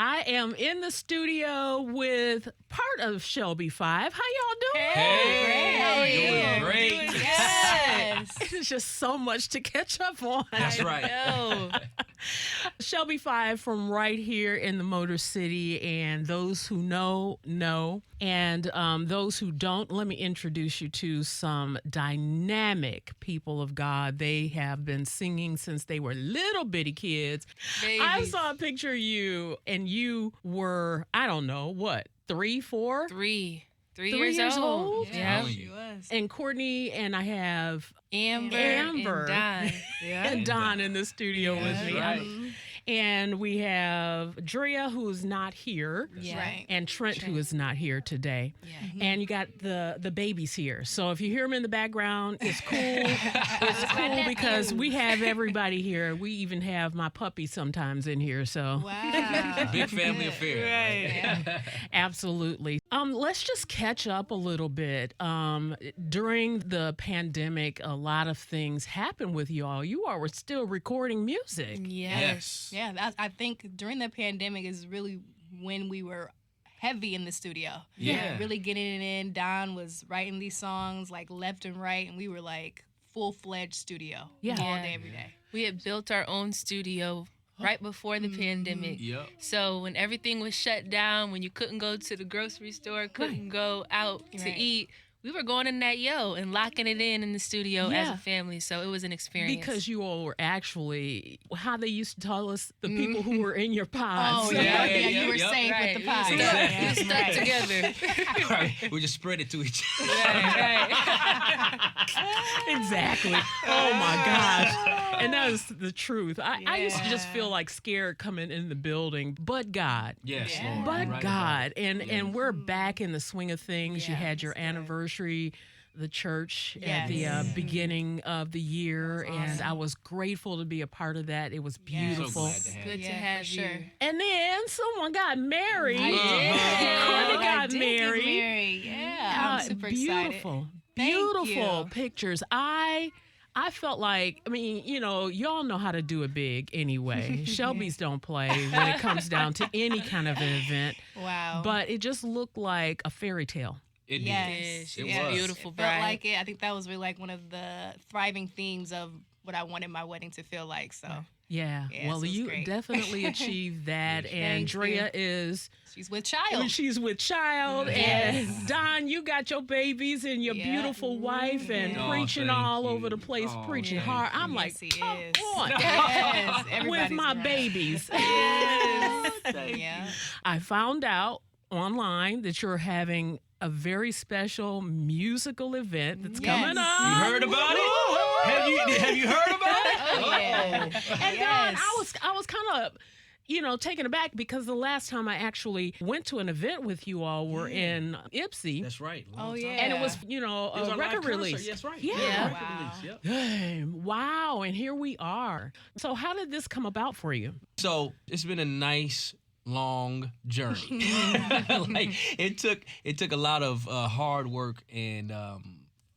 I am in the studio with part of Shelby 5. How y'all doing? Hey, How are you? doing great. Yes. There's just so much to catch up on. That's right. Shelby 5 from right here in the Motor City, and those who know. And those who don't, let me introduce you to some dynamic people of God. They have been singing since they were little bitty kids. Babies. I saw a picture of you, and you were, I don't know, what, 3, 4? Three 3 years old. Yeah. Yeah. She was. And Courtney and I have Amber and Don. and Don in the studio with That's me. right. And we have Andrea, who's not here, Yeah. Right. and Trent, who is not here today. Yeah. And you got the babies here. So if you hear them in the background, it's cool. It's cool because we have everybody here. We even have my puppy sometimes in here. So Wow. Big family affair. Right. absolutely. Let's just catch up a little bit. During the pandemic, a lot of things happened with you all. You all were still recording music. Yes. Yeah, I think during the pandemic is really when we were heavy in the studio. Yeah. Really getting it in. Don was writing these songs like left and right, and we were like full-fledged studio. Yeah. All Yeah. day, every day. We had built our own studio right before the pandemic. Yep. So when everything was shut down, when you couldn't go to the grocery store, couldn't go out to Right. eat, we were going in that and locking it in the studio as Yeah. a family. So it was an experience. Because you all were actually, how they used to tell us, the people who were in your pods. Oh, Yeah, yeah. yeah, You were yep. safe Right. with the pie. We Exactly. stuck Right. together. Right. We just spread it to each other. right. Exactly. Oh my gosh. And that is the truth. I used to just Yeah. feel like scared coming in the building, but God. Yes, Yeah. Lord. But Right about God. it. And we're back in the swing of things. You Yeah, had your that's good. anniversary, the church at the Yes. beginning of the year, That's and awesome. I was grateful to be a part of that. It was Yes. So beautiful. glad to have Good you. to Yeah, have for you. sure. And then someone got married. I did. Courtney I got did get married. married. Yeah, I'm super beautiful, excited. Thank beautiful you. pictures. I felt like, I mean, y'all know how to do it big anyway. Shelby's don't play when it comes down to any kind of an event, Wow. but it just looked like a fairy tale. It did. Yes. She It was was. a beautiful It bride. felt like it. I think that was really like one of the thriving themes of what I wanted my wedding to feel like. So Yeah. Yes, Well, it was you great. definitely achieved that. Thank Andrea you. is, she's with I mean, child. she's with child. Yes. And Don, you got your babies and your Yeah. beautiful wife and Oh, preaching thank all you. over the place, Oh, preaching thank hard. you. I'm like, Yes, he come is. on. Yes, With everybody's my right. babies. Yeah. I found out online that you're having a very special musical event that's Yes. coming up. You heard about it? Have you heard about it? Oh, yeah. And Don, I was kind of, taken aback because the last time I actually went to an event with you all were in Ipsy. That's right. Oh, yeah. And it was, It was a our live record concert. release. Yes, right. Yeah. Record Wow. release, yep. Dang, wow, and here we are. So how did this come about for you? So it's been a nice long journey. Like it took a lot of hard work and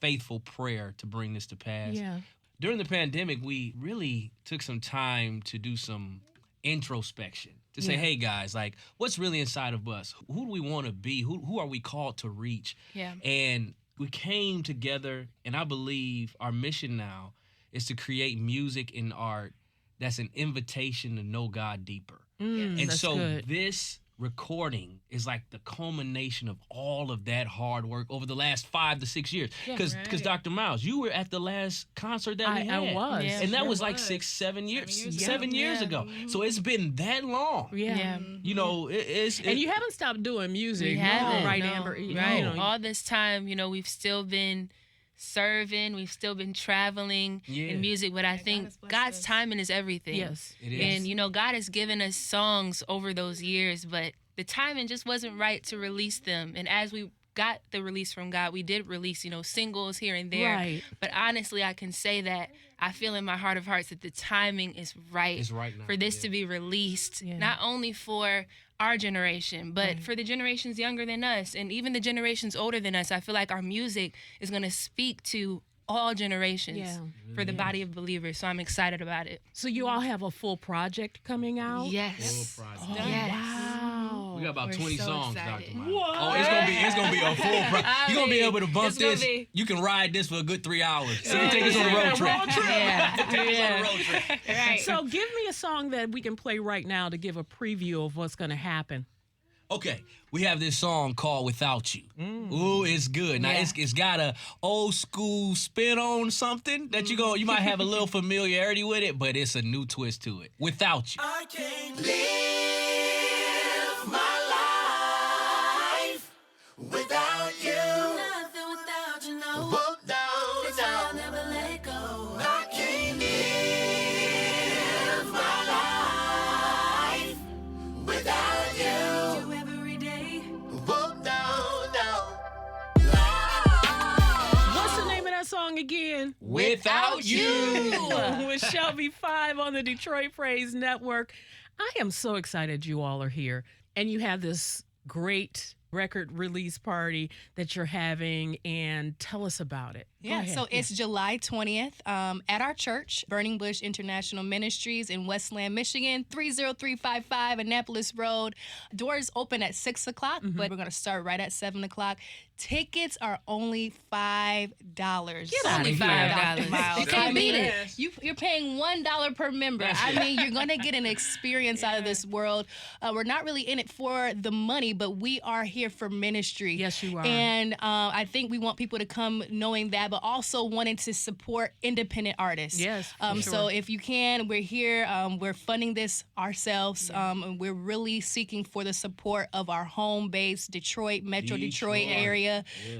faithful prayer to bring this to pass. Yeah. During the pandemic, we really took some time to do some introspection. To say, Yeah. hey guys, like what's really inside of us? Who do we want to be? Who are we called to reach? Yeah. And we came together, and I believe our mission now is to create music and art that's an invitation to know God deeper. And That's so good. this recording is like the culmination of all of that hard work over the last 5 to 6 years. Yeah. Because Right. Dr. Miles, you were at the last concert that we had. I was. Yeah. And that Sure was like was. 7 years, years ago. 7 years Yeah. ago. So it's been that long. Yeah. Yeah. You know, And you haven't stopped doing music. We no, haven't. right, no. Amber? Right. You know, All this time, we've still been serving, we've still been traveling Yeah. in music, but I God think has blessed God's us. timing is everything. yes. It is. And God has given us songs over those years, but the timing just wasn't right to release them. And as we got the release from God, we did release, singles here and there. Right. But honestly, I can say that I feel in my heart of hearts that the timing is right, It's right now, for this yeah. to be released, Yeah. not only for our generation, but for the generations younger than us and even the generations older than us. I feel like our music is going to speak to all generations Yeah. for the body of believers. So I'm excited about it. So you all have a full project coming out? Yes. Full Oh, project. Yes. wow. We got about We're 20 so songs, excited. Dr. Miles. What? Oh, it's gonna be a full. You're gonna be able to bump it's gonna this. be- You can ride this for a good 3 hours. So you take us on a road trip. Yeah. Take us on a road trip. Right. So give me a song that we can play right now to give a preview of what's going to happen. Okay, we have this song called "Without You." Ooh, it's good. Now it's got a old school spin on something that you might have a little familiarity with it, but it's a new twist to it. "Without You." I can't live my life without you. Nothing without you, no. Whoop, down, it's I'll never let go. I can't live my life without you. You every day. Whoop, down, down. What's the name of that song again? Without You. With Shelby 5 on the Detroit Praise Network. I am so excited you all are here. And you have this great record release party that you're having, and tell us about it. Go Yeah, ahead. so it's July 20th at our church, Burning Bush International Ministries in Westland, Michigan, 30355 Annapolis Road. Doors open at 6 o'clock, but we're going to start right at 7 o'clock. Tickets are only $5. Get out of here. $5. Miles. You can't beat it. You're paying $1 per member. I mean, you're going to get an experience out of this world. We're not really in it for the money, but we are here for ministry. Yes, you are. And I think we want people to come knowing that, but also wanting to support independent artists. Yes, for So sure. if you can, we're here. We're funding this ourselves. And we're really seeking for the support of our home base, Detroit, Metro Detroit area,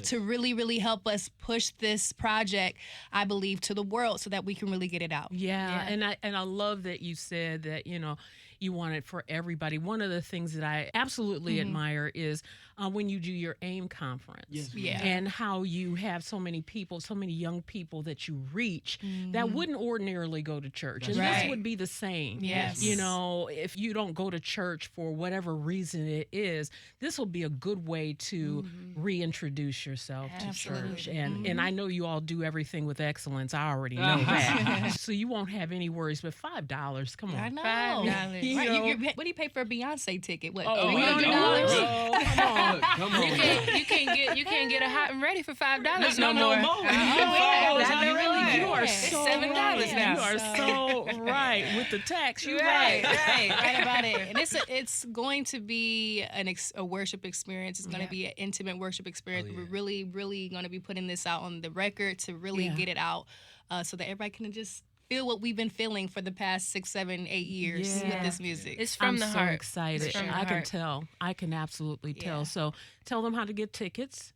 to really, really help us push this project, I believe, to the world so that we can really get it out. Yeah, and I love that you said that, you want it for everybody. One of the things that I absolutely admire is when you do your AIM conference. Yeah. And how you have so many people, so many young people that you reach that wouldn't ordinarily go to church. And this Right. would be the same. Yes. If you don't go to church for whatever reason it is, this will be a good way to reintroduce yourself to church. And I know you all do everything with excellence. I already know that. So you won't have any worries, but $5, come on. I know. $5. Right, know. what do you pay for a Beyonce ticket? What? Oh, we $300? don't know. Come on. Come on. You can't get a hot and ready for $5 No no more. more. You are It's so $7 right. now. You are so right with the tax. You're Right. Right about it. And it's going to be a worship experience. It's going to be an intimate worship experience. Oh, yeah. We're really, really going to be putting this out on the record to really get it out so that everybody can just feel what we've been feeling for the past 6, 7, 8 years Yeah. with this music. It's from I'm the so heart. excited. It's from the I can heart. tell. I can absolutely tell. Yeah. So tell them how to get tickets.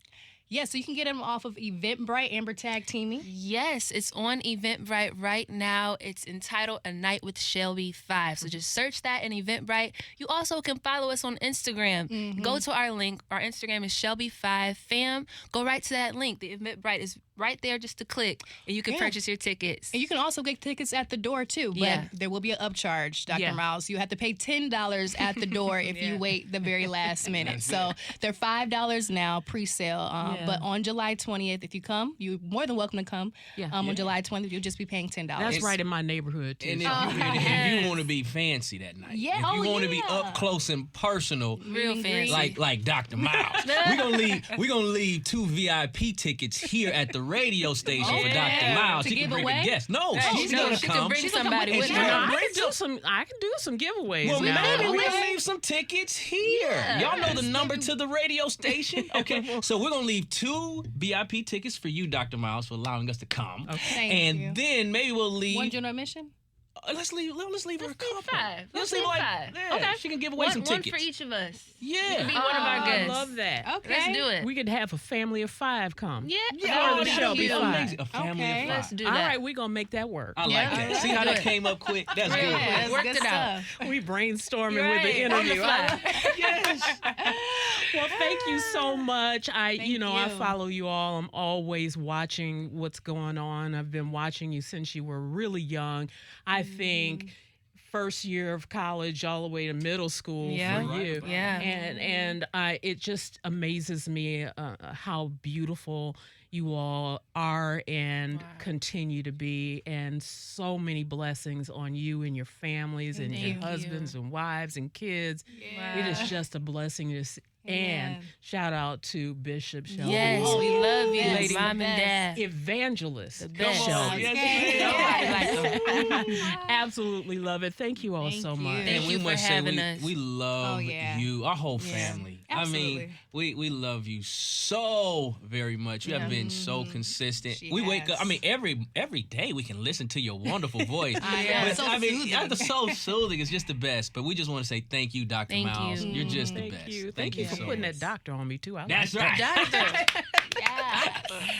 Yeah, so you can get them off of Eventbrite, Amber Tag Teaming. Yes, it's on Eventbrite right now. It's entitled A Night with Shelby 5. So just search that in Eventbrite. You also can follow us on Instagram. Go to our link. Our Instagram is Shelby5Fam. Go right to that link. The Eventbrite is right there just to click, and you can Yeah. purchase your tickets. And you can also get tickets at the door, too. But Yeah. there will be an upcharge, Dr. Yeah. Miles. You have to pay $10 at the door if you wait the very last minute. So they're $5 now, pre-sale. But on July 20th, if you come, you're more than welcome to come. Yeah. On July 20th, you'll just be paying $10. That's right in my neighborhood, too. And if, yes. you want to be fancy that night, Yeah, if you oh, want to be yeah. up close and personal, Real fancy. like Dr. Miles, we're gonna leave 2 VIP tickets here at the radio station for Dr. Miles. To She can give bring away? a guest. No, she's No, gonna she come. can bring She's somebody and with she's her. gonna I bring can do some giveaways Well, now. maybe we'll leave some tickets here. Yeah. Y'all know the number to the radio station. Okay, so we're gonna leave 2 VIP tickets for you, Dr. Miles, for allowing us to come. Thank and you. then maybe we'll leave. One general admission? Let's leave her a couple. 5. Let's Let's leave leave like 5. yeah, Okay. she can give away One some tickets. for each of us. Yeah. Be one of our I guests. love that. Okay. Let's do it. We could have a family of 5 come. Yeah. Yeah, Or the that'd Shelby be Five. amazing. A family Okay. of 5. Let's do All that. right, we're going to make that work. I like Yeah. that. Let's See how do that it. came up quick? That's Yeah. good. That's Worked good it out. stuff. We brainstorming You're with the right. On the interview. fly. Yes. Well, thank you so much. I Thank I you. follow you all. I'm always watching what's going on. I've been watching you since you were really young. I think first year of college all the way to middle school Yeah. for you. Right. Yeah. And it just amazes me how beautiful you all are and continue to be, and so many blessings on you and your families and your Thank husbands you. and wives and kids. It is just a blessing to see. And Amen. shout out to Bishop Shelby. Yes, Oh, we love you, Lady Mom and Dad. Evangelist The best. Shelby. Yes, Nobody like them. Absolutely love it. Thank you all Thank so you. much. Thank And you we for must say having us. we love Oh, yeah. you, our whole Yeah. family. I mean, Absolutely. we love you so very much. You have been so consistent. She We wake up. has. I mean, every day we can listen to your wonderful voice. I know. Yeah. It's so I mean, soothing. the so soothing is just the best. But we just want to say thank you, Dr. Thank Miles. you. You're just the Thank best. you. Thank you for so putting much. that doctor on me too. I That's like that. right. Doctor. Yeah.